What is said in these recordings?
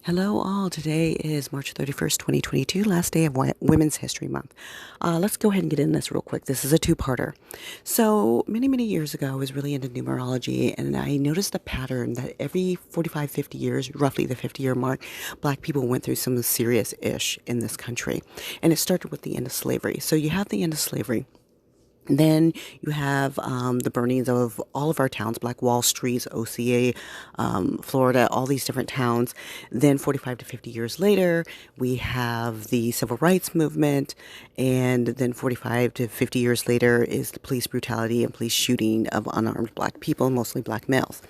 Hello, all. Today is March 31st, 2022, last day of Women's History Month. Let's go ahead and get in this real quick. This is a two-parter. So, many years ago, I was really into numerology, and I noticed a pattern that every 45, 50 years, roughly the 50-year mark, Black people went through some serious ish in this country. And it started with the end of slavery. So, you have the end of slavery. Then you have the burnings of all of our towns, Black Wall Street, OCA, Florida, all these different towns. Then 45 to 50 years later, we have the Civil Rights Movement. And then 45 to 50 years later is the police brutality and police shooting of unarmed Black people, mostly Black males.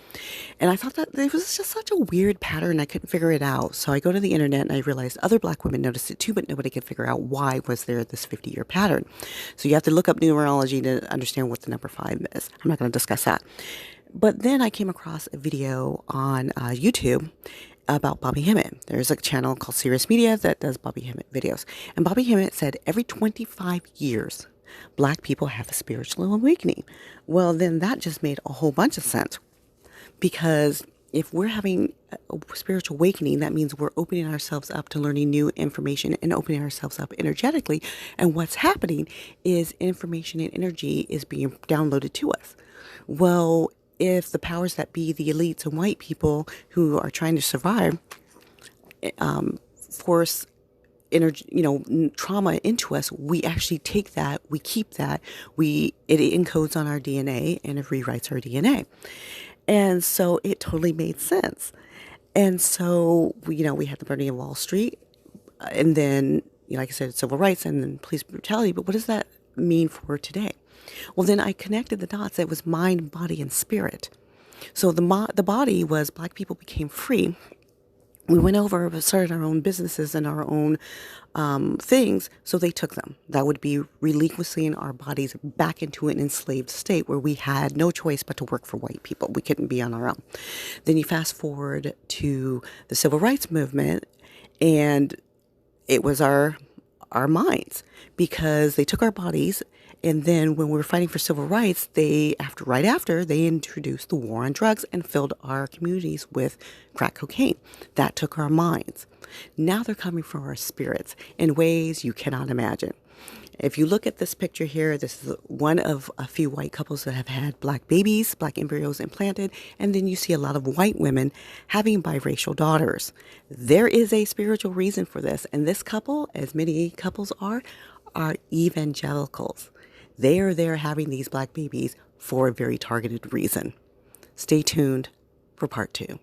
And I thought that it was just such a weird pattern. I couldn't figure it out. So I go to the internet and I realized other Black women noticed it too, but nobody could figure out why was there this 50-year pattern. So you have to look up numerology to understand what the number 5 is. I'm not going to discuss that. But then I came across a video on YouTube about Bobby Hemmett. There's a channel called Serious Media that does Bobby Hemmett videos. And Bobby Hemmett said every 25 years, Black people have a spiritual awakening. Well, then that just made a whole bunch of sense. Because if we're having a spiritual awakening, that means we're opening ourselves up to learning new information and opening ourselves up energetically. And what's happening is information and energy is being downloaded to us. Well, if the powers that be, the elites and white people who are trying to survive, force energy, trauma into us, we actually take that, we keep that, it encodes on our DNA and it rewrites our DNA. And so it totally made sense. And so, we had the burning of Wall Street, and then, like I said, civil rights and then police brutality. But what does that mean for today? Well, then I connected the dots. It was mind, body, and spirit. So the body was Black people became free. We went over, started our own businesses and our own things, so they took them. That would be relinquishing our bodies back into an enslaved state where we had no choice but to work for white people. We couldn't be on our own. Then you fast forward to the Civil Rights Movement, and it was our minds, because they took our bodies. And then when we were fighting for civil rights, right after, they introduced the war on drugs and filled our communities with crack cocaine. That took our minds. Now they're coming from our spirits in ways you cannot imagine. If you look at this picture here, this is one of a few white couples that have had Black babies, Black embryos implanted, and then you see a lot of white women having biracial daughters. There is a spiritual reason for this, and this couple, as many couples are evangelicals. They are there having these Black babies for a very targeted reason. Stay tuned for part 2.